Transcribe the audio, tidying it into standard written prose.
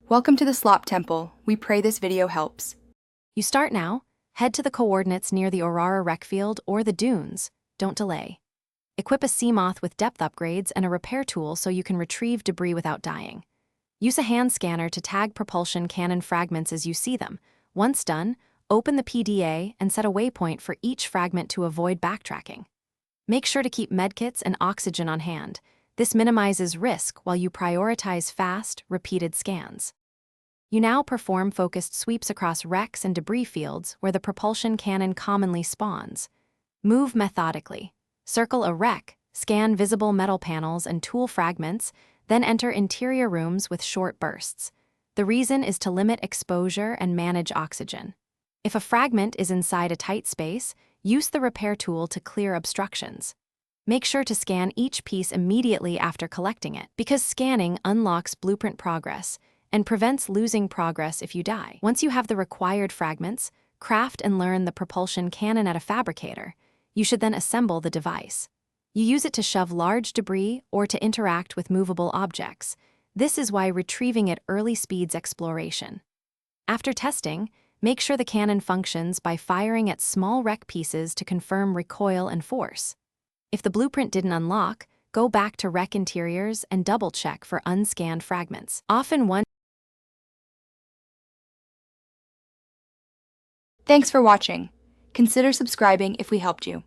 Welcome to the Slop Temple. We pray this video helps. You start now, head to the coordinates near the Aurora rec field or the dunes. Don't delay. Equip a Seamoth with depth upgrades and a repair tool so you can retrieve debris without dying. Use a hand scanner to tag propulsion cannon fragments as you see them. Once done, open the PDA and set a waypoint for each fragment to avoid backtracking. Make sure to keep medkits and oxygen on hand. This minimizes risk while you prioritize fast, repeated scans. You now perform focused sweeps across wrecks and debris fields where the propulsion cannon commonly spawns. Move methodically. Circle a wreck, scan visible metal panels and tool fragments, then enter interior rooms with short bursts. The reason is to limit exposure and manage oxygen. If a fragment is inside a tight space, use the repair tool to clear obstructions. Make sure to scan each piece immediately after collecting it, because scanning unlocks blueprint progress and prevents losing progress if you die. Once you have the required fragments, craft and learn the propulsion cannon at a fabricator. You should then assemble the device. You use it to shove large debris or to interact with movable objects. This is why retrieving it early speeds exploration. After testing, make sure the cannon functions by firing at small wreck pieces to confirm recoil and force. If the blueprint didn't unlock, go back to wreck interiors and double-check for unscanned fragments. Thanks for watching. Consider subscribing if we helped you.